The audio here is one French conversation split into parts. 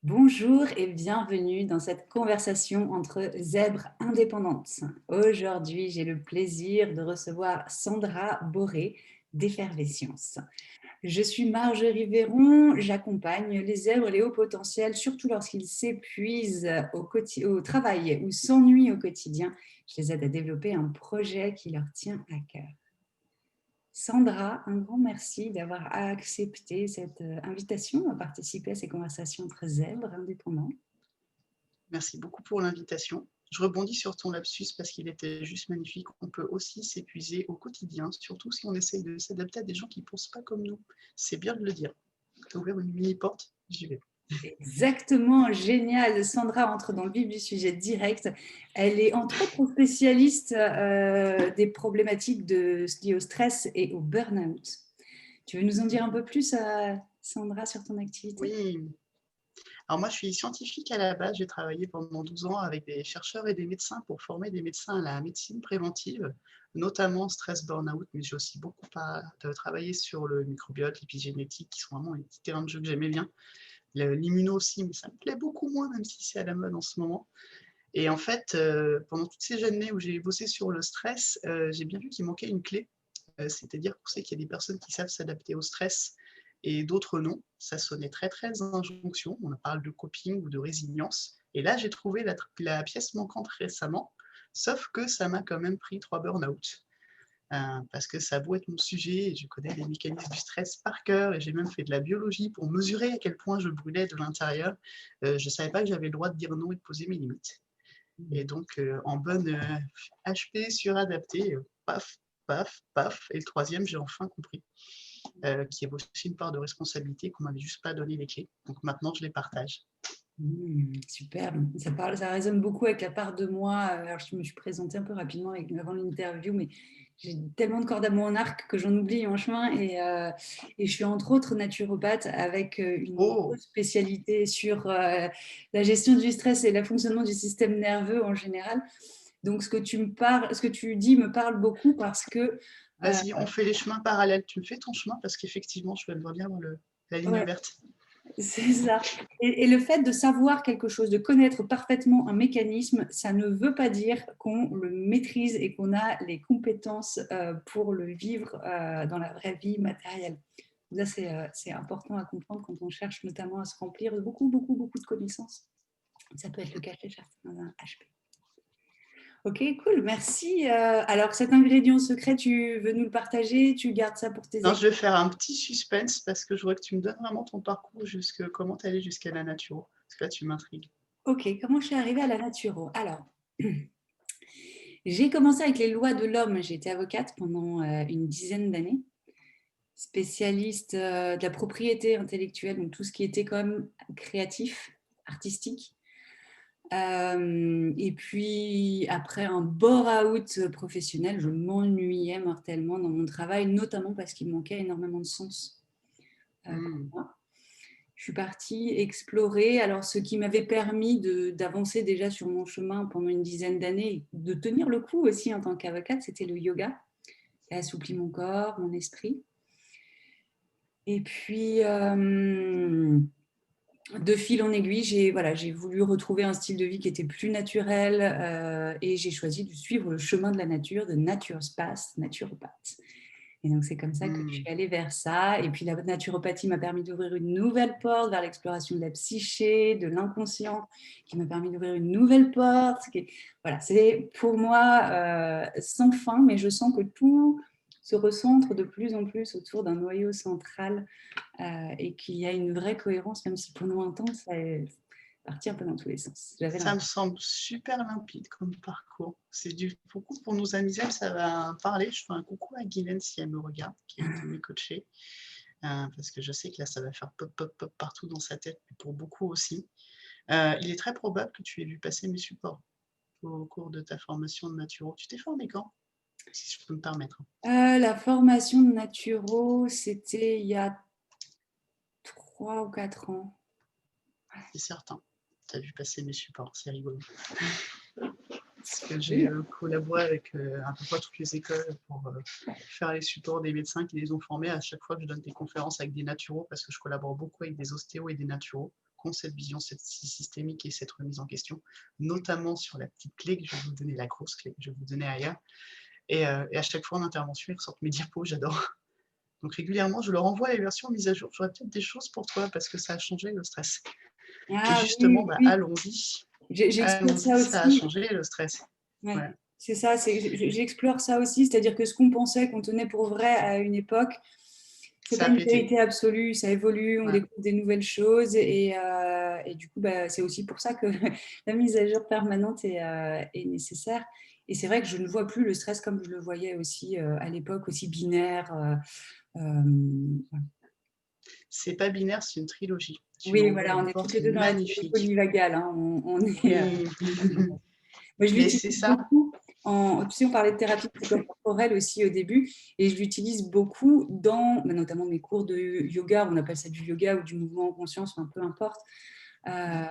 Bonjour et bienvenue dans cette conversation entre zèbres indépendantes. Aujourd'hui, j'ai le plaisir de recevoir Sandra Boré d'Effervescience. Je suis Marjorie Véron, j'accompagne les zèbres et les hauts potentiels, surtout lorsqu'ils s'épuisent au travail ou s'ennuient au quotidien. Je les aide à développer un projet qui leur tient à cœur. Sandra, un grand merci d'avoir accepté cette invitation à participer à ces conversations entre zèbres indépendants. Merci beaucoup pour l'invitation. Je rebondis sur ton lapsus parce qu'il était juste magnifique. On peut aussi s'épuiser au quotidien, surtout si on essaye de s'adapter à des gens qui ne pensent pas comme nous. C'est bien de le dire. Tu as ouvert une mini-porte, j'y vais. Exactement, génial. Sandra entre dans le vif du sujet direct. Elle est entre autres spécialiste des problématiques liées au stress et au burn-out. Tu veux nous en dire un peu plus, Sandra, sur ton activité? Oui, alors moi je suis scientifique à la base. J'ai travaillé pendant 12 ans avec des chercheurs et des médecins pour former des médecins à la médecine préventive, notamment stress burn-out, mais j'ai aussi beaucoup travaillé sur le microbiote, l'épigénétique, qui sont vraiment les petits terrains de jeu que j'aimais bien. L'immuno aussi, mais ça me plaît beaucoup moins, même si c'est à la mode en ce moment. Et en fait, pendant toutes ces années où j'ai bossé sur le stress, j'ai bien vu qu'il manquait une clé. C'est-à-dire qu'on sait qu'il y a des personnes qui savent s'adapter au stress et d'autres non. Ça sonnait très, très injonction. On parle de coping ou de résilience. Et là, j'ai trouvé la pièce manquante récemment, sauf que ça m'a quand même pris 3 burn-out. Parce que ça a beau être mon sujet, et je connais les mécanismes du stress par cœur, et j'ai même fait de la biologie pour mesurer à quel point je brûlais de l'intérieur. Je ne savais pas que j'avais le droit de dire non et de poser mes limites. Et donc, en bonne HP suradaptée, paf, paf, paf. Et le troisième, j'ai enfin compris qu'il y avait aussi une part de responsabilité qu'on m'avait juste pas donné les clés. Donc maintenant, je les partage. Superbe. Ça résonne beaucoup avec la part de moi. Alors, je me suis présentée un peu rapidement avant l'interview, mais j'ai tellement de cordes à mon arc que j'en oublie en chemin. Et je suis entre autres naturopathe avec une Oh, grosse spécialité sur la gestion du stress et le fonctionnement du système nerveux en général. Donc, ce que tu dis me parle beaucoup parce que euh, vas-y, on fait les chemins parallèles. Tu me fais ton chemin parce qu'effectivement, je dois bien voir la ligne ouais, verte. c'est ça. Et le fait de savoir quelque chose, de connaître parfaitement un mécanisme, ça ne veut pas dire qu'on le maîtrise et qu'on a les compétences pour le vivre dans la vraie vie matérielle. Ça, c'est important à comprendre quand on cherche notamment à se remplir de beaucoup, beaucoup, beaucoup de connaissances. Ça peut être le cas chez certains dans un HP. Ok, cool, merci. Alors, cet ingrédient secret, tu veux nous le partager? Tu gardes ça pour tes Non, équipes? je vais faire un petit suspense parce que je vois que tu me donnes vraiment ton parcours, comment tu es allée jusqu'à la nature. Parce que là, tu m'intrigues. Ok, comment je suis arrivée à la naturo? Alors, j'ai commencé avec les lois de l'homme. J'ai été avocate pendant une dizaine d'années, spécialiste de la propriété intellectuelle, donc tout ce qui était quand même créatif, artistique. Et puis, après un bore-out professionnel, je m'ennuyais mortellement dans mon travail, notamment parce qu'il manquait énormément de sens pour Hmm. moi. Je suis partie explorer, alors ce qui m'avait permis d'avancer déjà sur mon chemin pendant une dizaine d'années, de tenir le coup aussi en tant qu'avocate, c'était le yoga, qui a assoupli mon corps, mon esprit. Et puis, de fil en aiguille, j'ai voulu retrouver un style de vie qui était plus naturel et j'ai choisi de suivre le chemin de la nature, de naturspace, naturopathe. Et donc, c'est comme ça que je Hmm. suis allée vers ça. Et puis, la naturopathie m'a permis d'ouvrir une nouvelle porte vers l'exploration de la psyché, de l'inconscient, qui m'a permis d'ouvrir une nouvelle porte. Voilà, c'est pour moi sans fin, mais je sens que tout se recentre de plus en plus autour d'un noyau central et qu'il y a une vraie cohérence, même si pendant un temps, ça est parti un peu dans tous les sens. J'avais Ça me l'impression. semble super limpide comme parcours. C'est du beaucoup pour nos amis zèbres, ça va parler. Je fais un coucou à Guylaine si elle me regarde, qui a été mes coachée, parce que je sais que là, ça va faire pop, pop, pop partout dans sa tête, mais pour beaucoup aussi. Il est très probable que tu aies vu passer mes supports au cours de ta formation de naturo. Tu t'es formé quand? Si je peux me permettre. La formation de naturo, c'était il y a 3 ou 4 ans. C'est certain. Tu as vu passer mes supports, c'est rigolo. Parce que j'ai Oui. collaboré avec à peu près toutes les écoles pour faire les supports des médecins qui les ont formés. À chaque fois que je donne des conférences avec des naturaux, parce que je collabore beaucoup avec des ostéos et des naturaux, qu'ont cette vision systémique et cette remise en question, notamment sur la petite clé que je vais vous donner, la grosse clé que je vais vous donner ailleurs. Et à chaque fois en intervention, ils ressortent mes diapos, j'adore. Donc régulièrement, je leur envoie les versions mises à jour. J'aurais peut-être des choses pour toi parce que ça a changé le stress. Et Ah justement, oui, bah, oui, allons-y, j'explore ça ça a aussi. changé le stress. Ouais, Voilà, c'est ça, j'explore ça aussi, c'est-à-dire que ce qu'on pensait qu'on tenait pour vrai à une époque, c'est pas ça a une pété. vérité absolue, ça évolue, on Voilà. découvre des nouvelles choses et du coup, bah, c'est aussi pour ça que la mise à jour permanente est nécessaire. Et c'est vrai que je ne vois plus le stress comme je le voyais aussi à l'époque, aussi binaire. Voilà. C'est pas binaire, c'est une trilogie. Tu Oui, m'ouvres voilà, on une est toutes porte les deux dans la théorie magnifique. polyvagale, hein, Mmh. moi, je Mais c'est l'utilise ça, beaucoup tu sais, on parlait de thérapie corporelle aussi au début et je l'utilise beaucoup dans, bah, notamment mes cours de yoga, on appelle ça du yoga ou du mouvement en conscience, enfin, peu importe, bah,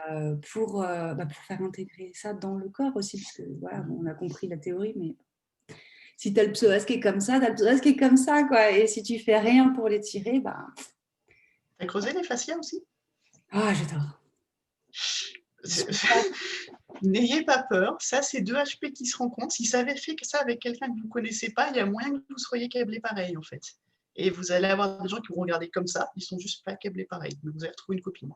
pour faire intégrer ça dans le corps aussi, parce que voilà, bon, on a compris la théorie, mais si tu as le psoas qui est comme ça, tu as le psoas qui est comme ça, quoi. Et si tu fais rien pour l'étirer, bah, tu as creusé les fascias aussi? ah, j'adore. Je C'est suis fan. N'ayez pas peur, ça c'est 2 HP qui se rencontrent. Si ça avait fait que ça avec quelqu'un que vous ne connaissez pas, il y a moyen que vous soyez câblés pareil en fait. Et vous allez avoir des gens qui vont regarder comme ça, ils sont juste pas câblés pareil, mais vous allez retrouver une copine.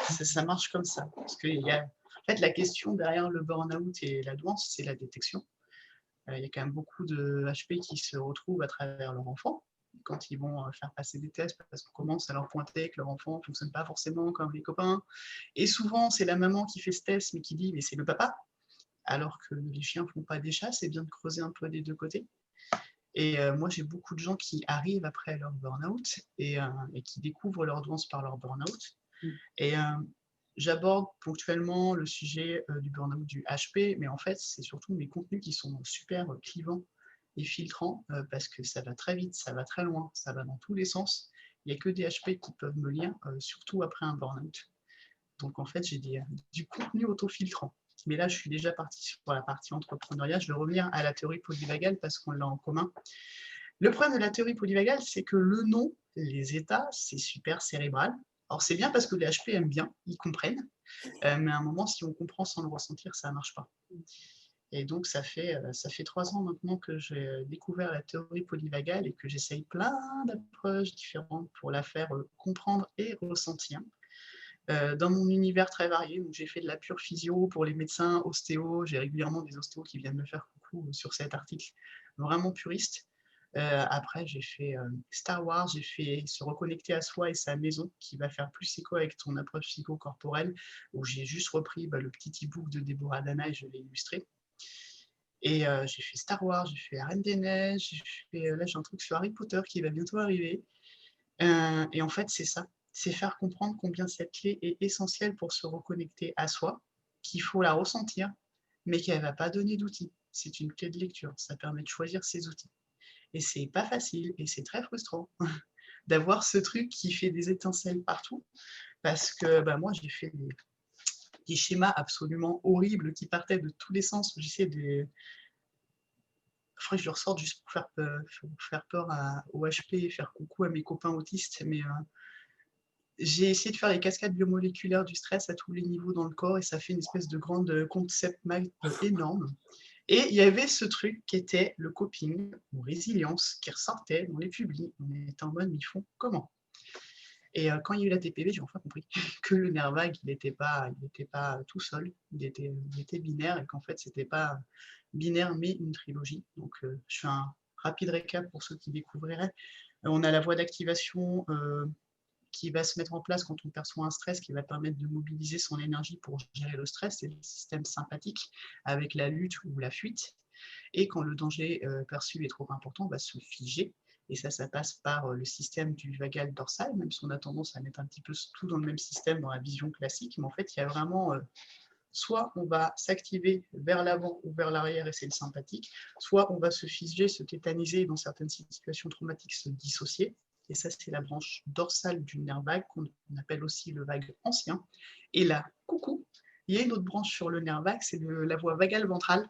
Ça marche comme ça. Parce qu'il y a en fait la question derrière le burn-out et la douance, c'est la détection. Il y a quand même beaucoup de HP qui se retrouvent à travers leur enfant quand ils vont faire passer des tests parce qu'on commence à leur pointer que leur enfant ne fonctionne pas forcément comme les copains. Et souvent, c'est la maman qui fait ce test mais qui dit mais c'est le papa, alors que les chiens ne font pas des chats, c'est bien de creuser un peu des deux côtés. Et moi, j'ai beaucoup de gens qui arrivent après leur burn-out et qui découvrent leur douance par leur burn-out. Et j'aborde ponctuellement le sujet du burn-out du HP, mais en fait, c'est surtout mes contenus qui sont super clivants et filtrants parce que ça va très vite, ça va très loin, ça va dans tous les sens. Il n'y a que des HP qui peuvent me lire, surtout après un burn-out. Donc en fait, j'ai du contenu auto-filtrant. Mais là, je suis déjà parti sur la partie entrepreneuriat. Je vais revenir à la théorie polyvagale parce qu'on l'a en commun. Le problème de la théorie polyvagale, c'est que le nom, les états, c'est super cérébral. Alors c'est bien parce que les HP aiment bien, ils comprennent, mais à un moment, si on comprend sans le ressentir, ça ne marche pas. Et donc ça fait 3 ans maintenant que j'ai découvert la théorie polyvagale et que j'essaye plein d'approches différentes pour la faire comprendre et ressentir. Dans mon univers très varié, où j'ai fait de la pure physio pour les médecins, ostéo, j'ai régulièrement des ostéos qui viennent me faire coucou sur cet article, vraiment puriste. Après, j'ai fait Star Wars, j'ai fait se reconnecter à soi et sa maison, qui va faire plus écho avec ton approche psychocorporelle, où j'ai juste repris le petit e-book de Deborah Dana et je l'ai illustré. Et j'ai fait Star Wars, j'ai fait La Reine des Neiges, là j'ai un truc sur Harry Potter qui va bientôt arriver. Et en fait, c'est ça, c'est faire comprendre combien cette clé est essentielle pour se reconnecter à soi, qu'il faut la ressentir, mais qu'elle ne va pas donner d'outils. C'est une clé de lecture, ça permet de choisir ses outils. Et c'est pas facile et c'est très frustrant d'avoir ce truc qui fait des étincelles partout, parce que moi j'ai fait des schémas absolument horribles qui partaient de tous les sens. J'essaie de. Il faudrait que je le ressorte juste pour faire peur au HP et faire coucou à mes copains autistes, mais j'ai essayé de faire les cascades biomoléculaires du stress à tous les niveaux dans le corps et ça fait une espèce de grande concept map énorme. Et il y avait ce truc qui était le coping ou résilience qui ressortait dans les publics. On était en mode, mais ils font comment? Et quand il y a eu la TPV, j'ai enfin compris que le nerf vague, il n'était pas tout seul, il était binaire et qu'en fait, c'était pas binaire mais une trilogie. Donc, je fais un rapide récap pour ceux qui découvriraient. On a la voie d'activation qui va se mettre en place quand on perçoit un stress qui va permettre de mobiliser son énergie pour gérer le stress, c'est le système sympathique avec la lutte ou la fuite. Et quand le danger perçu est trop important, on va se figer. Et ça passe par le système du vagal dorsal, même si on a tendance à mettre un petit peu tout dans le même système dans la vision classique. Mais en fait, il y a vraiment soit on va s'activer vers l'avant ou vers l'arrière et c'est le sympathique, soit on va se figer, se tétaniser et dans certaines situations traumatiques se dissocier. Et ça, c'est la branche dorsale du nerf vague qu'on appelle aussi le vague ancien. Et là, coucou, il y a une autre branche sur le nerf vague, c'est la voie vagale ventrale,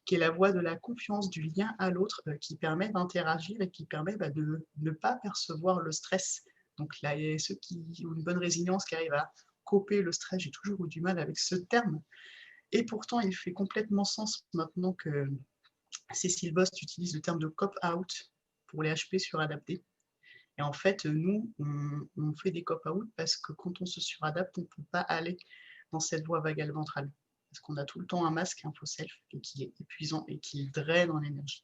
qui est la voie de la confiance, du lien à l'autre, qui permet d'interagir et qui permet de ne pas percevoir le stress. Donc là, il y a ceux qui ont une bonne résilience, qui arrivent à syncoper le stress, j'ai toujours eu du mal avec ce terme. Et pourtant, il fait complètement sens maintenant que Cécile Bost utilise le terme de cop-out pour les HP suradaptés. Et en fait, nous, on fait des cop-out parce que quand on se suradapte, on ne peut pas aller dans cette voie vagale ventrale. Parce qu'on a tout le temps un masque, un faux self, et qui est épuisant et qui draine en énergie.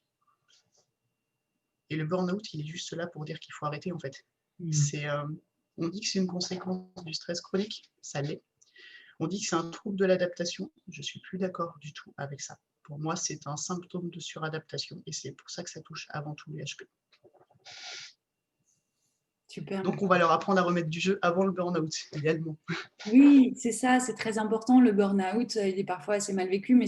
Et le burn-out, il est juste là pour dire qu'il faut arrêter, en fait. On dit que c'est une conséquence du stress chronique, ça l'est. On dit que c'est un trouble de l'adaptation, je ne suis plus d'accord du tout avec ça. Pour moi, c'est un symptôme de suradaptation et c'est pour ça que ça touche avant tout les HP. Super. Donc, on va leur apprendre à remettre du jeu avant le burn-out, idéalement. Oui, c'est ça, c'est très important. Le burn-out, il est parfois assez mal vécu, mais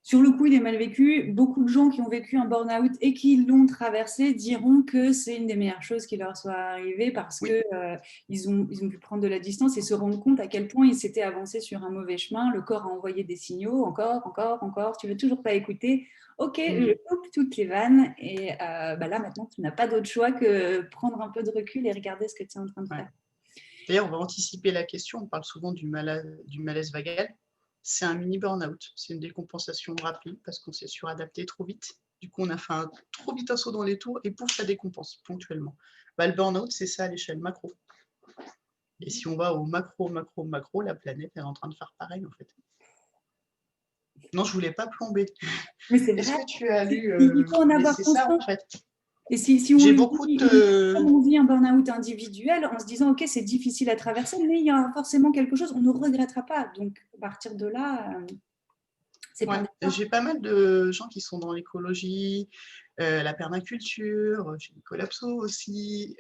sur le coup, il est mal vécu. Beaucoup de gens qui ont vécu un burn-out et qui l'ont traversé diront que c'est une des meilleures choses qui leur soit arrivée parce Oui. qu'ils ont pu prendre de la distance et se rendre compte à quel point ils s'étaient avancés sur un mauvais chemin. Le corps a envoyé des signaux, encore, tu ne veux toujours pas écouter. Ok, je coupe toutes les vannes et là maintenant, tu n'as pas d'autre choix que prendre un peu de recul et regarder ce que tu es en train de faire. D'ailleurs, on va anticiper la question. On parle souvent du malaise vagal. C'est un mini burn-out. C'est une décompensation rapide parce qu'on s'est suradapté trop vite. Du coup, on a fait trop vite un saut dans les tours et pouf, ça décompense ponctuellement. Le burn-out, c'est ça à l'échelle macro. Et si on va au macro, la planète est en train de faire pareil, en fait. Non, je voulais pas plomber. Mais c'est vrai. Est-ce que tu as lu Il faut en avoir c'est conscience. ça, en fait. Et si on vit un burn-out individuel en se disant, OK, c'est difficile à traverser, mais il y a forcément quelque chose, on ne regrettera pas. Donc, à partir de là, c'est pas d'accord. J'ai pas mal de gens qui sont dans l'écologie, la permaculture, j'ai Nicolas Pso aussi.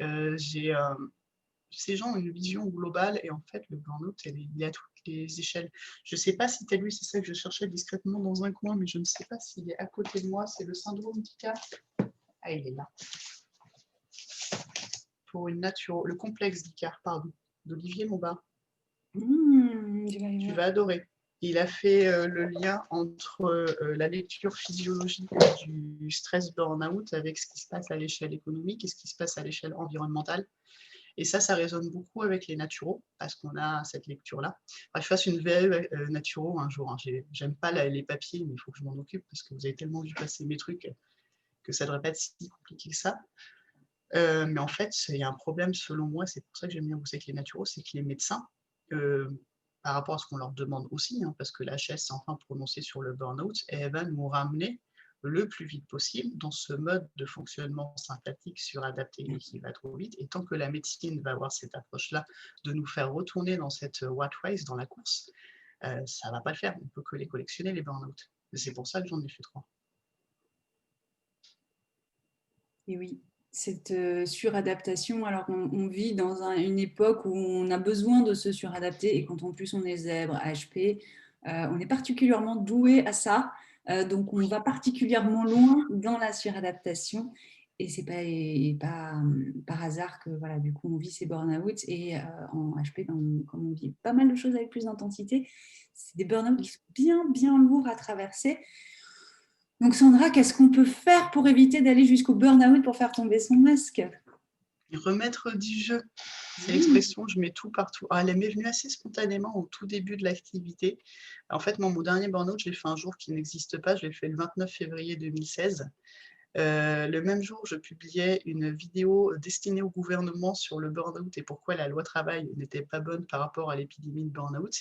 Ces gens ont une vision globale et en fait, le burn-out, il est à toutes les échelles. Je ne sais pas si tu as lu, c'est ça que je cherchais discrètement dans un coin, mais je ne sais pas s'il est à côté de moi. C'est le syndrome d'Icare. Ah, il est là. Pour une nature, le complexe d'Icare, pardon, d'Olivier Montbard. Tu vas adorer. Il a fait le lien entre la lecture physiologique du stress burn-out avec ce qui se passe à l'échelle économique et ce qui se passe à l'échelle environnementale. Et ça résonne beaucoup avec les naturaux, parce qu'on a cette lecture-là. Je fasse une VAE naturaux un jour. Hein. J'aime pas les papiers, mais il faut que je m'en occupe, parce que vous avez tellement vu passer mes trucs que ça ne devrait pas être si compliqué que ça. Mais en fait, il y a un problème selon moi, c'est pour ça que j'aime bien bosser avec les naturaux, c'est que les médecins, par rapport à ce qu'on leur demande aussi, hein, parce que la HAS s'est enfin prononcée sur le burn-out, et elle va nous ramener le plus vite possible dans ce mode de fonctionnement sympathique suradapté et qui va trop vite. Et tant que la médecine va avoir cette approche-là de nous faire retourner dans cette rat race, dans la course, ça ne va pas le faire. On ne peut que les collectionner, les burn-out. C'est pour ça que j'en ai fait 3. Et oui, cette suradaptation, alors on vit dans une époque où on a besoin de se suradapter et quand en plus on est zèbre, HP, on est particulièrement doué à ça. Donc on va particulièrement loin dans la suradaptation et c'est pas par hasard que voilà, du coup on vit ces burn-out et en HP, comme on vit pas mal de choses avec plus d'intensité, c'est des burn-out qui sont bien lourds à traverser. Donc Sandra, qu'est-ce qu'on peut faire pour éviter d'aller jusqu'au burn-out pour faire tomber son masque? Remettre du jeu, c'est l'expression, je mets tout partout. Ah, elle m'est venue assez spontanément au tout début de l'activité. En fait, mon dernier burn-out, je l'ai fait un jour qui n'existe pas, je l'ai fait le 29 février 2016. Le même jour, je publiais une vidéo destinée au gouvernement sur le burn-out et pourquoi la loi travail n'était pas bonne par rapport à l'épidémie de burn-out.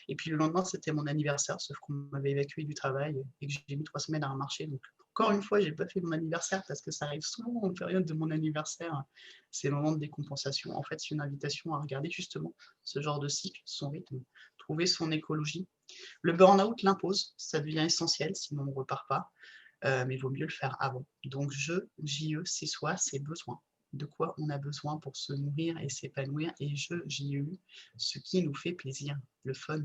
Et puis le lendemain, c'était mon anniversaire, sauf qu'on m'avait évacué du travail et que j'ai mis 3 semaines à remarcher. Donc, encore une fois, je n'ai pas fait mon anniversaire parce que ça arrive souvent en période de mon anniversaire. C'est le moment de décompensation. En fait, c'est une invitation à regarder justement ce genre de cycle, son rythme, trouver son écologie. Le burn-out l'impose, ça devient essentiel, sinon on ne repart pas. Mais il vaut mieux le faire avant. Donc, JE, c'est soi, c'est besoin. De quoi on a besoin pour se nourrir et s'épanouir. Et JE, ce qui nous fait plaisir, le fun.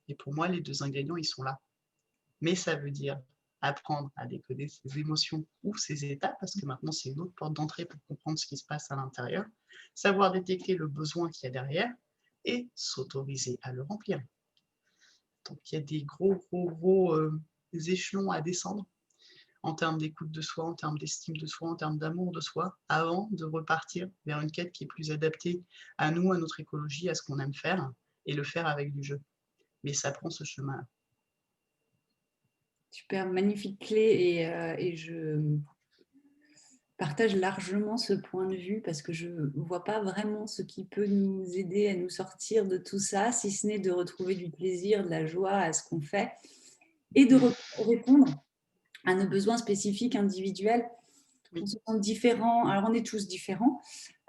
Et pour moi, les 2 ingrédients, ils sont là. Mais ça veut dire apprendre à décoder ses émotions ou ses états, parce que maintenant, c'est une autre porte d'entrée pour comprendre ce qui se passe à l'intérieur. Savoir détecter le besoin qu'il y a derrière et s'autoriser à le remplir. Donc, il y a des gros échelons à descendre. en termes d'écoute de soi, en termes d'estime de soi, en termes d'amour de soi, avant de repartir vers une quête qui est plus adaptée à nous, à notre écologie, à ce qu'on aime faire, et le faire avec du jeu. Mais ça prend ce chemin-là. Super, magnifique clé et je partage largement ce point de vue parce que je ne vois pas vraiment ce qui peut nous aider à nous sortir de tout ça, si ce n'est de retrouver du plaisir, de la joie à ce qu'on fait et de Mmh. répondre à nos besoins spécifiques individuels. On Oui, se sent différents, alors on est tous différents,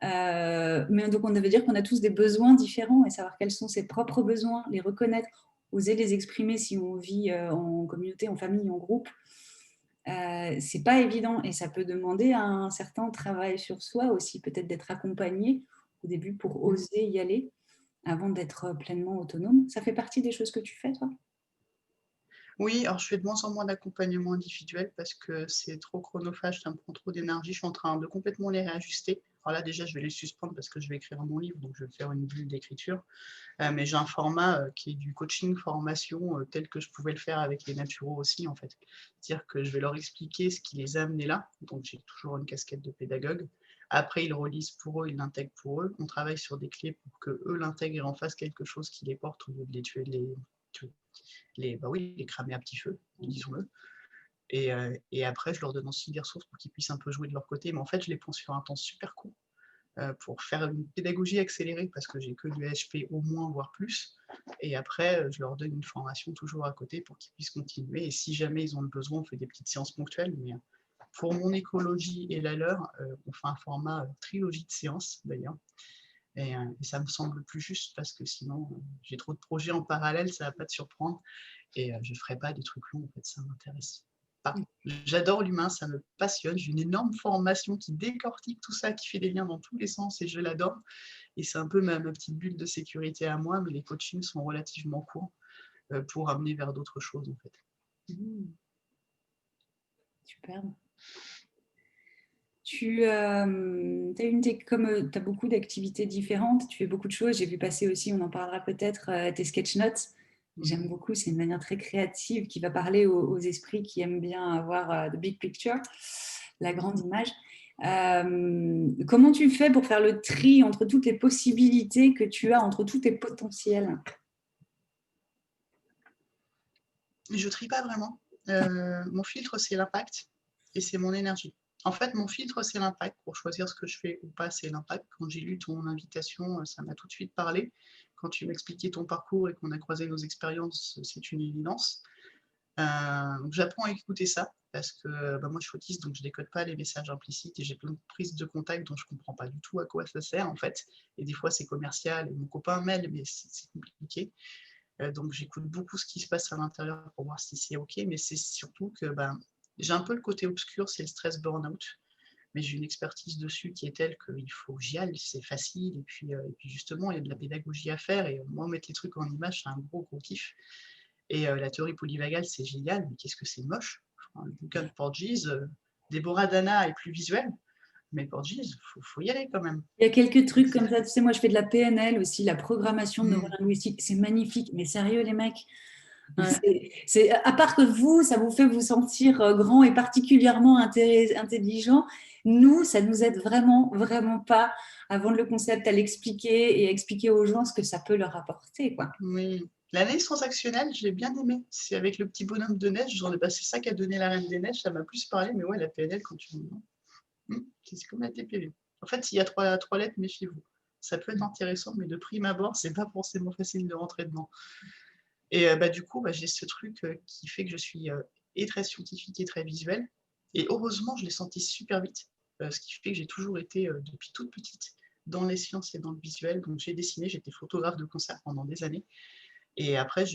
mais donc on veut dire qu'on a tous des besoins différents et savoir quels sont ses propres besoins, les reconnaître, oser les exprimer si on vit en communauté, en famille, en groupe. C'est pas évident et ça peut demander un certain travail sur soi aussi, peut-être d'être accompagné au début pour mmh. oser y aller avant d'être pleinement autonome. Ça fait partie des choses que tu fais, toi? Oui, alors je fais de moins en moins d'accompagnement individuel parce que c'est trop chronophage, ça me prend trop d'énergie. Je suis en train de complètement les réajuster. Alors là, déjà, je vais les suspendre parce que je vais écrire mon livre, donc je vais faire une bulle d'écriture. Mais j'ai un format qui est du coaching formation tel que je pouvais le faire avec les naturaux aussi, en fait. C'est-à-dire que je vais leur expliquer ce qui les a amenés là. Donc j'ai toujours une casquette de pédagogue. Après, ils relisent pour eux, ils l'intègrent pour eux. On travaille sur des clés pour que eux l'intègrent et en fassent quelque chose qui les porte au lieu de les tuer, bah oui, les cramer à petit feu, disons-le. Et après, je leur donne aussi des ressources pour qu'ils puissent un peu jouer de leur côté. Mais en fait, je les prends sur un temps super court pour faire une pédagogie accélérée parce que j'ai que du HP au moins, voire plus. Et après, je leur donne une formation toujours à côté pour qu'ils puissent continuer. Et si jamais ils ont le besoin, on fait des petites séances ponctuelles. Mais pour mon écologie et la leur, on fait un format trilogie de séances d'ailleurs. Et ça me semble plus juste parce que sinon, j'ai trop de projets en parallèle, ça va pas te surprendre. Et je ne ferai pas des trucs longs, en fait, ça m'intéresse pas. J'adore l'humain, ça me passionne. J'ai une énorme formation qui décortique tout ça, qui fait des liens dans tous les sens et je l'adore. Et c'est un peu ma petite bulle de sécurité à moi, mais les coachings sont relativement courts pour amener vers d'autres choses, en fait. Mmh, superbe. Tu as comme tu as beaucoup d'activités différentes, tu fais beaucoup de choses. J'ai vu passer aussi, on en parlera peut-être, tes sketch notes. Oui. J'aime beaucoup, c'est une manière très créative qui va parler aux esprits qui aiment bien avoir the big picture, la grande image. Comment tu fais pour faire le tri entre toutes les possibilités que tu as, entre tous tes potentiels? Je trie pas vraiment. Mon filtre, c'est l'impact et c'est mon énergie. En fait, mon filtre, c'est l'impact. Pour choisir ce que je fais ou pas, c'est l'impact. Quand j'ai lu ton invitation, ça m'a tout de suite parlé. Quand tu m'expliquais ton parcours et qu'on a croisé nos expériences, c'est une évidence. Donc j'apprends à écouter ça parce que bah, moi je suis autiste, donc je décode pas les messages implicites et j'ai plein de prises de contact dont je comprends pas du tout à quoi ça sert en fait. Et des fois c'est commercial et mon copain m'aide, mais c'est compliqué. Donc j'écoute beaucoup ce qui se passe à l'intérieur pour voir si c'est OK, mais c'est surtout que ben, j'ai un peu le côté obscur, c'est le stress burn-out, mais j'ai une expertise dessus qui est telle qu'il faut que j'y aille, c'est facile, et puis justement, il y a de la pédagogie à faire, et moi, mettre les trucs en image, c'est un gros kiff. Et la théorie polyvagale, c'est génial, mais qu'est-ce que c'est moche. Enfin, le bouquin de Porges, Déborah Dana est plus visuelle, mais Porges, faut y aller quand même. Il y a quelques trucs C'est comme ça. Tu sais, moi, je fais de la PNL aussi, la programmation mmh, neurolinguistique. C'est magnifique. Mais sérieux, les mecs, ouais. à part que vous, ça vous fait vous sentir grand et particulièrement intelligent, nous, ça nous aide vraiment, vraiment pas à vendre le concept, à l'expliquer et à expliquer aux gens ce que ça peut leur apporter, quoi. Oui. L'analyse transactionnelle, j'ai bien aimé. C'est avec le petit bonhomme de neige, c'est ça qui a donné la Reine des Neiges, ça m'a plus parlé, mais ouais, la PNL, quand tu dis c'est comme la TPV. En fait, s'il y a trois lettres, méfiez-vous. Ça peut être intéressant, mais de prime abord, c'est pas forcément facile de rentrer dedans. Et bah, du coup, bah, j'ai ce truc qui fait que je suis et très scientifique et très visuelle. Et heureusement, je l'ai senti super vite, ce qui fait que j'ai toujours été, depuis toute petite, dans les sciences et dans le visuel. Donc j'ai dessiné, j'étais photographe de concert pendant des années. Et après,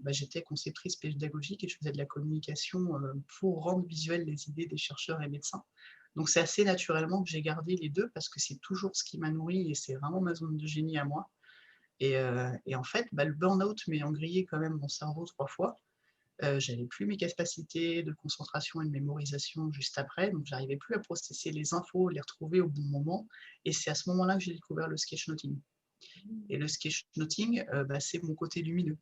bah, j'étais conceptrice pédagogique et je faisais de la communication pour rendre visuelles les idées des chercheurs et médecins. Donc c'est assez naturellement que j'ai gardé les deux parce que c'est toujours ce qui m'a nourri et c'est vraiment ma zone de génie à moi. Et en fait, bah, le burn-out m'ayant grillé quand même mon cerveau 3 fois, j'avais plus mes capacités de concentration et de mémorisation juste après, donc j'arrivais plus à processer les infos, les retrouver au bon moment. Et c'est à ce moment-là que j'ai découvert le sketchnoting. Et le sketchnoting, c'est mon côté lumineux.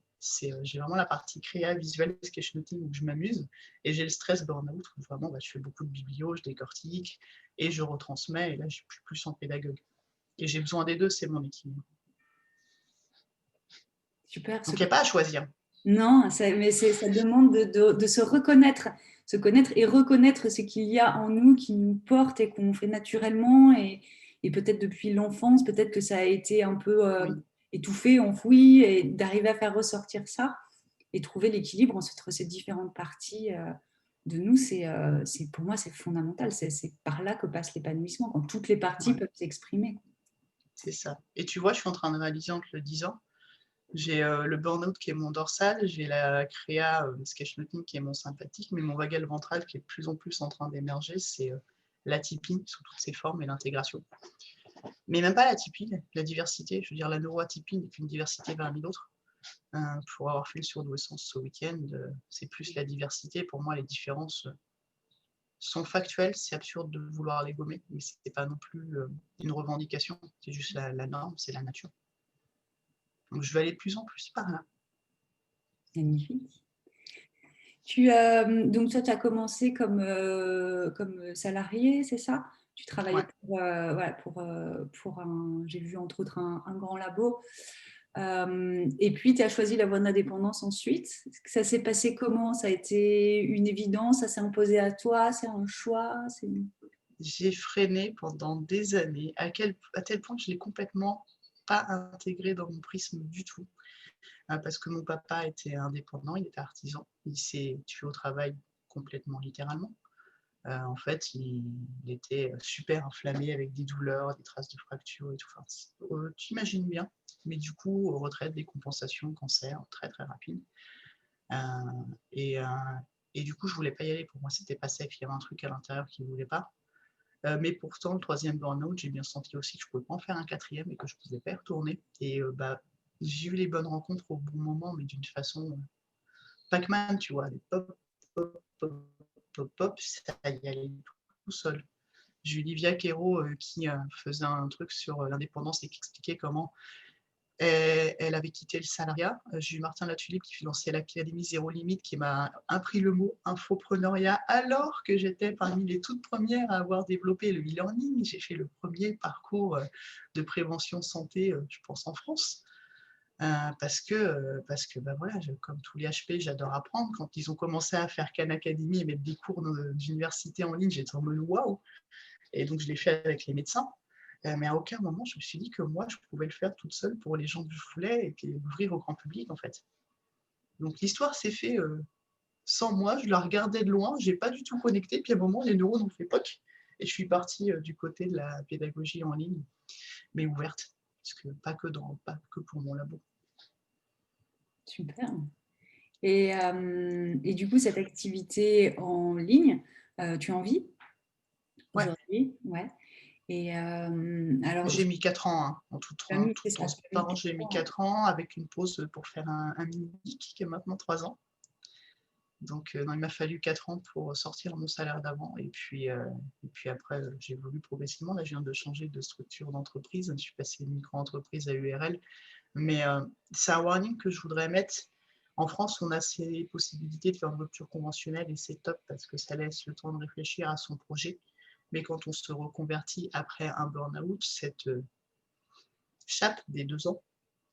J'ai vraiment la partie créa visuelle sketchnoting où je m'amuse, et j'ai le stress burn-out où vraiment je fais beaucoup de biblio, je décortique et je retransmets, et là je suis plus en pédagogue. Et j'ai besoin des deux, c'est mon équilibre. Super. Donc il n'y a pas à choisir. Non, mais ça demande de se connaître et reconnaître ce qu'il y a en nous qui nous porte et qu'on fait naturellement et peut-être depuis l'enfance, peut-être que ça a été un peu Oui, étouffé, enfoui, et d'arriver à faire ressortir ça et trouver l'équilibre entre ces différentes parties de nous, pour moi, c'est fondamental. C'est par là que passe l'épanouissement, quand toutes les parties ouais, peuvent s'exprimer. c'est ça. Et tu vois, je suis en train de réaliser en te le disant, j'ai le burn-out qui est mon dorsal, j'ai la créa, le sketchnoting qui est mon sympathique, mais mon vagal ventral qui est de plus en plus en train d'émerger, c'est l'atypie sous toutes ses formes et l'intégration. Mais même pas l'atypie, la diversité, je veux dire la neuroatypie n'est qu'une diversité parmi d'autres. Pour avoir fait le surdoué sens ce week-end, c'est plus la diversité. Pour moi, les différences sont factuelles, c'est absurde de vouloir les gommer, mais ce n'est pas non plus une revendication, c'est juste la norme, c'est la nature. Donc je vais aller de plus en plus par là. Magnifique. Donc toi, tu as commencé comme salarié, c'est ça? Tu travaillais Ouais. voilà, pour j'ai vu entre autres un grand labo. Et puis, tu as choisi la voie de l'indépendance ensuite. Ça s'est passé comment? Ça a été une évidence? Ça s'est imposé à toi? C'est un choix? J'ai freiné pendant des années, à tel point que je ne l'ai complètement pas intégré dans mon prisme du tout. Parce que mon papa était indépendant, il était artisan, il s'est tué au travail complètement littéralement. En fait, il était super inflammé avec des douleurs, des traces de fractures et tout. Enfin, tu imagines bien, mais du coup, retraite, décompensation, cancer, très très rapide. Euh, et, euh, et du coup, je voulais pas y aller. Pour moi, c'était pas safe. Il y avait un truc à l'intérieur qui ne voulait pas. Mais pourtant, le troisième burn-out, j'ai bien senti aussi que je ne pouvais pas en faire un quatrième et que je ne pouvais pas y retourner. Et j'ai eu les bonnes rencontres au bon moment, mais d'une façon Pac-Man, tu vois, des pop, pop, pop, pop, pop, ça y allait tout seul. J'ai eu Livia Quero qui faisait un truc sur l'indépendance et qui expliquait comment elle avait quitté le salariat. J'ai eu Martin Latulippe qui finançait l'Académie Zéro Limite qui m'a appris le mot infopreneuriat alors que j'étais parmi les toutes premières à avoir développé le e-learning. J'ai fait le premier parcours de prévention santé, je pense, en France. Parce que voilà, comme tous les HP, j'adore apprendre. Quand ils ont commencé à faire Khan Academy et mettre des cours d'université en ligne, j'étais en mode waouh. Et donc je l'ai fait avec les médecins. Mais à aucun moment, je me suis dit que moi, je pouvais le faire toute seule pour les gens que je voulais et puis l'ouvrir au grand public, en fait. Donc l'histoire s'est faite sans moi, je la regardais de loin, je n'ai pas du tout connecté, puis à un moment, les neurones ont fait POC, et je suis partie du côté de la pédagogie en ligne, mais ouverte, parce que pas que pour mon labo. Super. Et du coup, cette activité en ligne, tu en vis Ouais, aujourd'hui? Ouais. Et alors, j'ai mis 4 ans, hein, en toute c'est ça, tu as mis transparence, j'ai mis 4 ans avec une pause pour faire un mini-geek qui est maintenant 3 ans. Donc, non, il m'a fallu 4 ans pour sortir mon salaire d'avant. Et puis après, j'évolue progressivement. Là, je viens de changer de structure d'entreprise. Je suis passé de micro-entreprise à URL. Mais c'est un warning que je voudrais mettre. En France, on a ces possibilités de faire une rupture conventionnelle et c'est top parce que ça laisse le temps de réfléchir à son projet. Mais quand on se reconvertit après un burn-out, cette chape des 2 ans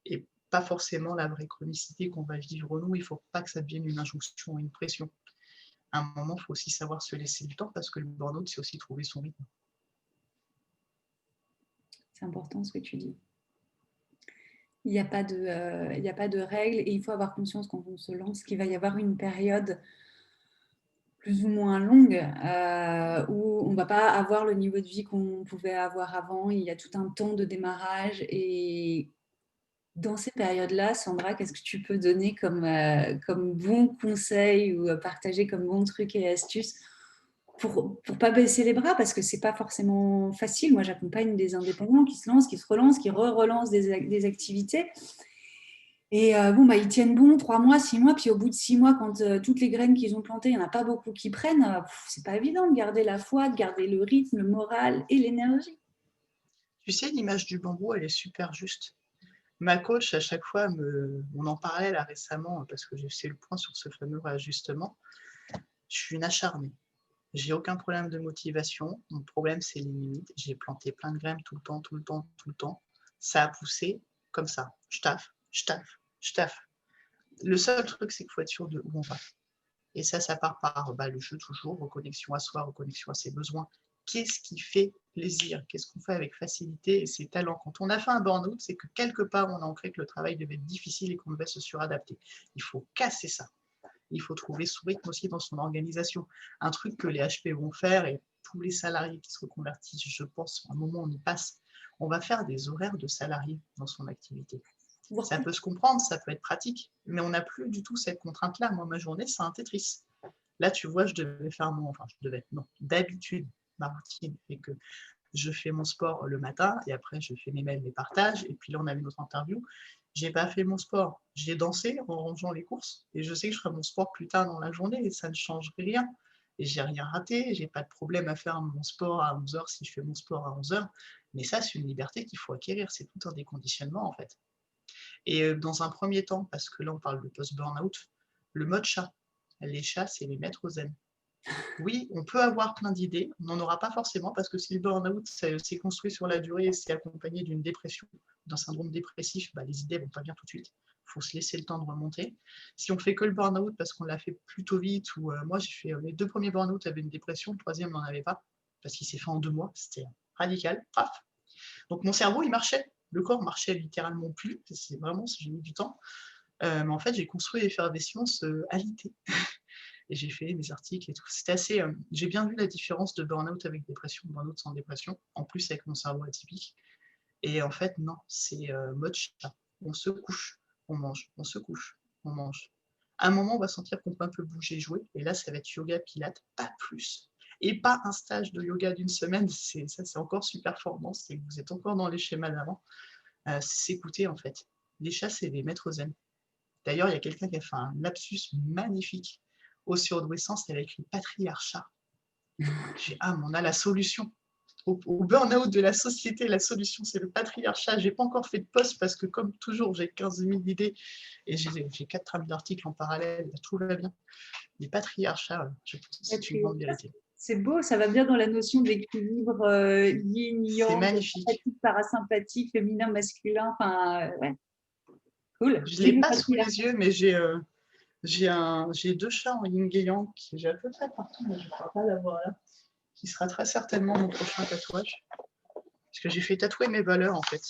et pas forcément la vraie chronicité qu'on va vivre nous. Il ne faut pas que ça devienne une injonction, une pression. À un moment, il faut aussi savoir se laisser du temps parce que le burn-out, c'est aussi trouver son rythme. c'est important ce que tu dis. Il n'y a pas il y a pas de règles et il faut avoir conscience quand on se lance qu'il va y avoir une période plus ou moins longue où on ne va pas avoir le niveau de vie qu'on pouvait avoir avant. Il y a tout un temps de démarrage et dans ces périodes-là, Sandra, qu'est-ce que tu peux donner comme bons conseils ou partager comme bons trucs et astuces pour pas baisser les bras parce que c'est pas forcément facile. Moi, j'accompagne des indépendants qui se lancent, qui se relancent, qui relancent des activités. Et ils tiennent bon 3 mois, 6 mois, puis au bout de 6 mois, quand toutes les graines qu'ils ont plantées, il n'y en a pas beaucoup qui prennent, c'est pas évident de garder la foi, de garder le rythme, le moral et l'énergie. Tu sais, l'image du bambou, elle est super juste. Ma coach, à chaque fois, on en parlait là récemment parce que j'ai fait le point sur ce fameux réajustement. Je suis une acharnée. J'ai aucun problème de motivation. Mon problème, c'est les limites. J'ai planté plein de graines tout le temps, tout le temps, tout le temps. Ça a poussé comme ça. Je taffe, je taffe, je taffe. Le seul truc, c'est qu'il faut être sûr de où on va. Et ça part par le jeu toujours, reconnexion à soi, reconnexion à ses besoins. Qu'est-ce qui fait plaisir? Qu'est-ce qu'on fait avec facilité et ses talents? Quand on a fait un burn-out, c'est que quelque part, on a ancré que le travail devait être difficile et qu'on devait se suradapter. Il faut casser ça. Il faut trouver son rythme aussi dans son organisation. Un truc que les HP vont faire et tous les salariés qui se reconvertissent, je pense, à un moment on y passe, on va faire des horaires de salariés dans son activité. Ça peut se comprendre, ça peut être pratique, mais on n'a plus du tout cette contrainte-là. Moi, ma journée, c'est un Tetris. Là, tu vois, d'habitude, ma routine fait que je fais mon sport le matin et après, je fais mes mails, mes partages. Et puis là, on avait notre interview. J'ai pas fait mon sport. J'ai dansé en rangeant les courses et je sais que je ferai mon sport plus tard dans la journée et ça ne change rien. Et j'ai rien raté, j'ai pas de problème à faire mon sport à 11h si je fais mon sport à 11h. Mais ça, c'est une liberté qu'il faut acquérir. C'est tout un déconditionnement, en fait. Et dans un premier temps, parce que là, on parle de post-burnout, le mode chat. Les chats, c'est les maîtres zen. Oui, on peut avoir plein d'idées, on n'en aura pas forcément parce que si le burn-out s'est construit sur la durée et c'est accompagné d'une dépression, d'un syndrome dépressif, les idées ne vont pas bien tout de suite. Il faut se laisser le temps de remonter. Si on fait que le burn-out parce qu'on l'a fait plutôt vite, ou moi j'ai fait les 2 premiers burn-out avec une dépression, le troisième n'en avait pas, parce qu'il s'est fait en 2 mois, c'était radical, paf. Donc mon cerveau, il marchait, le corps marchait littéralement plus, c'est vraiment, j'ai mis du temps. Mais en fait, j'ai construit l'effervescence à l'IT. Et j'ai fait mes articles et tout. C'était assez. J'ai bien vu la différence de burn-out avec dépression, burn-out sans dépression, en plus avec mon cerveau atypique. Et en fait, non, c'est mode chat. On se couche, on mange, on se couche, on mange. À un moment, on va sentir qu'on peut un peu bouger, jouer. Et là, ça va être yoga, pilates, pas plus. Et pas un stage de yoga d'une semaine. C'est encore super performance. C'est que vous êtes encore dans les schémas d'avant. C'est s'écouter, en fait. Les chats, c'est des maîtres zen. D'ailleurs, il y a quelqu'un qui a fait un lapsus magnifique au surdouessance, elle a écrit patriarcat. Mais on a la solution. Au burn-out de la société, la solution, c'est le patriarcat. Je n'ai pas encore fait de post parce que, comme toujours, j'ai 15 000 idées et j'ai 4 trames d'articles en parallèle. Tout va bien. Les patriarcats, je pense que c'est une grande vérité. C'est beau, ça va bien dans la notion d'équilibre yin-yang, c'est magnifique. sympathique, parasympathique, féminin, masculin. Enfin, ouais. Cool. Je ne l'ai pas sous les yeux, mais j'ai 2 chats en yin et yang qui j'ai à peu près partout, mais je ne crois pas l'avoir là, qui sera très certainement mon prochain tatouage. Parce que j'ai fait tatouer mes valeurs en fait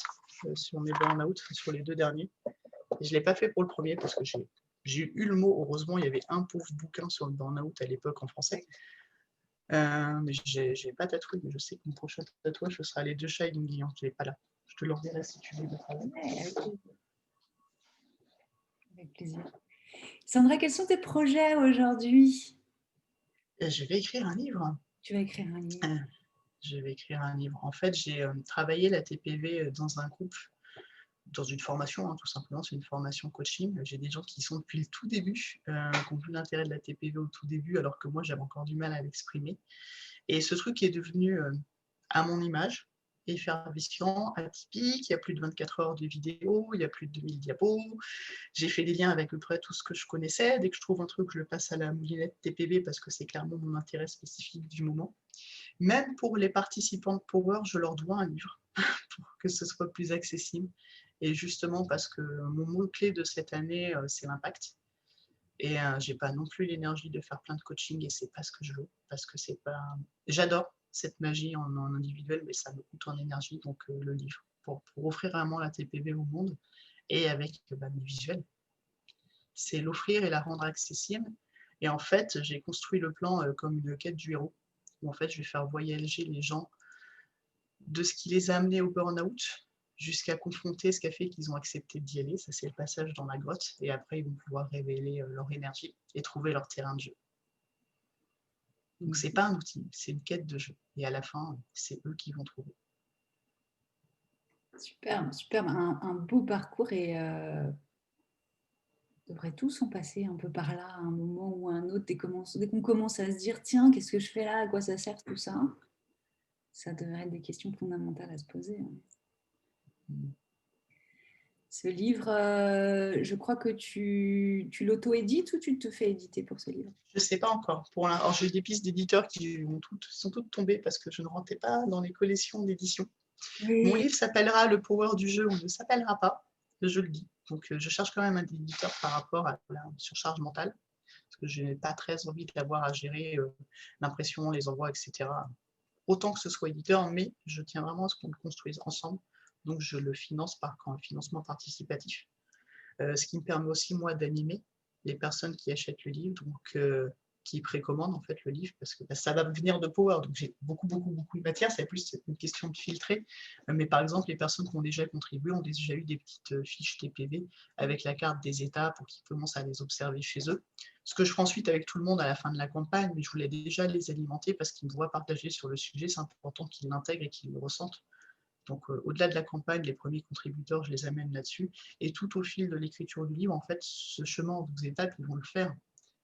sur mes burn-out, sur les 2 derniers. Et je ne l'ai pas fait pour le premier parce que j'ai eu le mot, heureusement, il y avait un pauvre bouquin sur le burn-out à l'époque en français. Mais j'ai pas tatoué, mais je sais que mon prochain tatouage, ce sera les 2 chats yin yang. Je ne l'ai pas là. Je te l'enverrai si tu veux le travail. Avec plaisir. Sandra, quels sont tes projets aujourd'hui? Je vais écrire un livre. Tu vas écrire un livre. Je vais écrire un livre. En fait, j'ai travaillé la TPV dans un groupe, dans une formation, tout simplement. C'est une formation coaching. J'ai des gens qui sont depuis le tout début, qui ont vu l'intérêt de la TPV au tout début, alors que moi, j'avais encore du mal à l'exprimer. Et ce truc est devenu à mon image, effervescent, atypique. Il y a plus de 24 heures de vidéo, il y a plus de 2000 diapos. J'ai fait des liens avec à peu près tout ce que je connaissais. Dès que je trouve un truc, je le passe à la moulinette TPV parce que c'est clairement mon intérêt spécifique du moment. Même pour les participants de Power, je leur dois un livre pour que ce soit plus accessible. Et justement parce que mon mot-clé de cette année, c'est l'impact. Et j'ai pas non plus l'énergie de faire plein de coaching et c'est pas ce que je veux. Parce que c'est pas. J'adore cette magie en individuel, mais ça me coûte en énergie. Donc le livre, pour offrir vraiment la TPV au monde et avec mes visuels. C'est l'offrir et la rendre accessible. Et en fait, j'ai construit le plan comme une quête du héros, où en fait, je vais faire voyager les gens de ce qui les a amenés au burn-out jusqu'à confronter ce qui a fait qu'ils ont accepté d'y aller. Ça, c'est le passage dans la grotte. Et après, ils vont pouvoir révéler leur énergie et trouver leur terrain de jeu. Donc, ce n'est pas un outil, c'est une quête de jeu. Et à la fin, c'est eux qui vont trouver. Super, super. Un beau parcours et on devrait tous en passer un peu par là à un moment ou à un autre. Dès qu'on commence à se dire, tiens, qu'est-ce que je fais là? À quoi ça sert tout ça? Ça devrait être des questions fondamentales à se poser. Ce livre, je crois que tu l'auto-édites ou tu te fais éditer pour ce livre? Je ne sais pas encore. Alors, j'ai des pistes d'éditeurs qui sont toutes tombées parce que je ne rentrais pas dans les collections d'édition. Mon Oui, livre s'appellera Le Power du jeu ou ne s'appellera pas, je le dis. Donc, je cherche quand même un éditeur par rapport à la surcharge mentale, parce que je n'ai pas très envie d'avoir à gérer l'impression, les envois, etc. Autant que ce soit éditeur, mais je tiens vraiment à ce qu'on le construise ensemble. Donc, je le finance par financement participatif. Ce qui me permet aussi, moi, d'animer les personnes qui achètent le livre, donc qui précommandent en fait le livre, parce que ça va venir de Power, donc j'ai beaucoup de matière, c'est plus une question de filtrer. Mais par exemple, les personnes qui ont déjà contribué ont déjà eu des petites fiches TPV avec la carte des États pour qu'ils commencent à les observer chez eux. Ce que je ferai ensuite avec tout le monde à la fin de la campagne, mais je voulais déjà les alimenter parce qu'ils me voient partager sur le sujet, c'est important qu'ils l'intègrent et qu'ils le ressentent. Donc, au-delà de la campagne, les premiers contributeurs, je les amène là-dessus. Et tout au fil de l'écriture du livre, en fait, ce chemin en 12 étapes, ils vont le faire.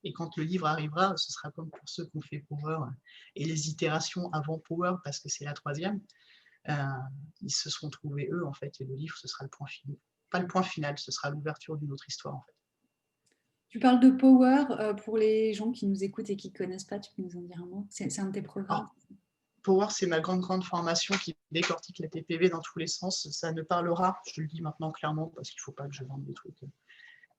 Et quand le livre arrivera, ce sera comme pour ceux qui ont fait Power et les itérations avant Power, parce que c'est la troisième, euh, ils se seront trouvés eux, en fait. Et le livre, ce sera le point final. Pas le point final, ce sera l'ouverture d'une autre histoire, en fait. tu parles de Power pour les gens qui nous écoutent et qui ne connaissent pas, tu peux nous en dire un mot? C'est un de tes programmes? Alors, Power, c'est ma grande formation qui décortique la TPV dans tous les sens. Ça ne parlera, je le dis maintenant clairement, parce qu'il ne faut pas que je vende des trucs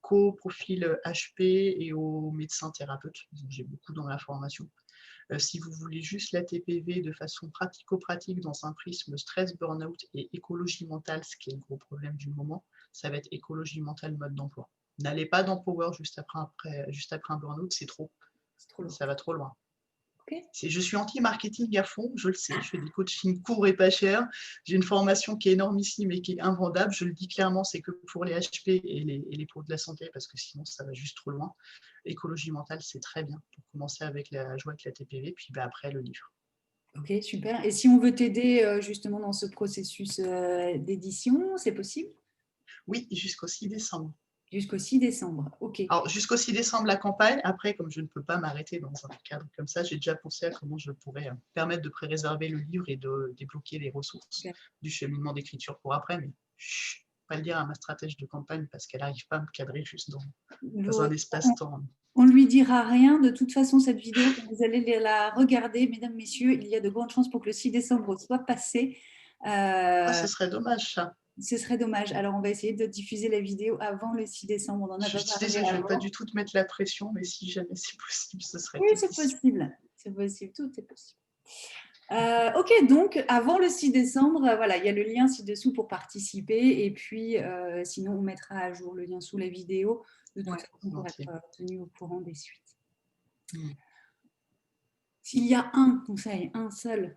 qu'au profil HP et aux médecins thérapeutes. J'ai beaucoup dans la formation. Si vous voulez juste la TPV de façon pratico-pratique dans un prisme stress, burn-out et écologie mentale, ce qui est le gros problème du moment, ça va être écologie mentale, mode d'emploi. N'allez pas dans Power juste après un burn-out, c'est trop. C'est trop lourd. Ça va trop loin. Ok. Je suis anti-marketing à fond, je le sais, je fais des coachings courts et pas chers, j'ai une formation qui est énormissime et qui est invendable, je le dis clairement, c'est que pour les HP et les pros de la santé, parce que sinon ça va juste trop loin. Écologie mentale, c'est très bien pour commencer avec la joie avec la TPV, puis après le livre. Ok, super. Et si on veut t'aider justement dans ce processus d'édition, c'est possible? Oui, jusqu'au 6 décembre. Jusqu'au 6 décembre. Ok. Alors, jusqu'au 6 décembre, la campagne. Après, comme je ne peux pas m'arrêter dans un cadre comme ça, j'ai déjà pensé à comment je pourrais permettre de pré-réserver le livre et de débloquer les ressources Super. du cheminement d'écriture pour après. Mais chut, pas le dire à ma stratège de campagne parce qu'elle n'arrive pas à me cadrer juste dans un espace-temps. On ne lui dira rien. De toute façon, cette vidéo, quand vous allez la regarder, mesdames, messieurs, il y a de grandes chances pour que le 6 décembre soit passé. Ah, ce serait dommage, ça. Ce serait dommage. Alors, on va essayer de diffuser la vidéo avant le 6 décembre. On n'en a Je pas suis parlé désolée, je ne veux pas avant. du tout te mettre la pression, mais si jamais c'est possible, ce serait Oui, top. c'est possible. C'est possible. Tout est possible. Ok, donc avant le 6 décembre, voilà, il y a le lien ci-dessous pour participer. Et puis, sinon, on mettra à jour le lien sous la vidéo de toute Ouais, façon pour être volontiers. tenu au courant des suites. Mm. S'il y a un conseil, un seul,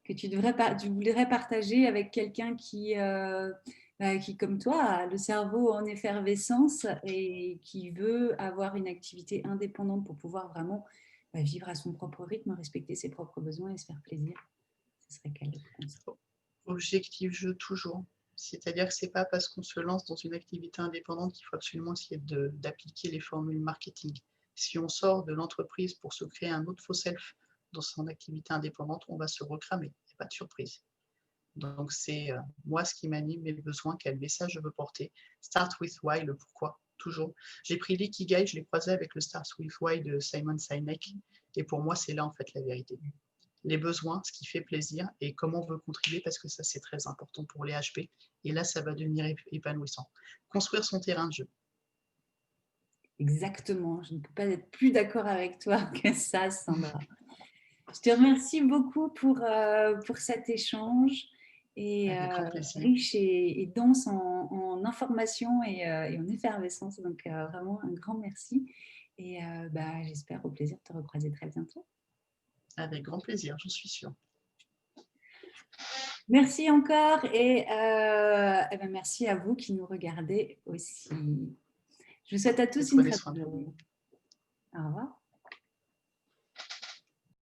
que tu voudrais partager avec quelqu'un qui, comme toi, a le cerveau en effervescence et qui veut avoir une activité indépendante pour pouvoir vraiment vivre à son propre rythme, respecter ses propres besoins et se faire plaisir, ce serait quel conseil? Objectif jeu toujours. C'est-à-dire que ce n'est pas parce qu'on se lance dans une activité indépendante qu'il faut absolument essayer d'appliquer les formules marketing. Si on sort de l'entreprise pour se créer un autre faux self dans son activité indépendante, on va se recramer. Il n'y a pas de surprise. Donc c'est moi ce qui m'anime, mes besoins, quel message je veux porter. Start with why, le pourquoi, toujours. J'ai pris l'ikigai, je l'ai croisé avec le Start with why de Simon Sinek. Et pour moi, c'est là en fait la vérité. Les besoins, ce qui fait plaisir et comment on veut contribuer parce que ça c'est très important pour les HP et là ça va devenir épanouissant. Construire son terrain de jeu. Exactement, je ne peux pas être plus d'accord avec toi que ça, Sandra. Je te remercie beaucoup pour cet échange et Avec grand plaisir. riche et dense en informations et en effervescence. Donc, vraiment un grand merci. Et j'espère au plaisir de te recroiser très bientôt. Avec grand plaisir, j'en suis sûre. Merci encore et merci à vous qui nous regardez aussi. Je vous souhaite à tous une Prenez très soin bonne de vous. journée. Au revoir.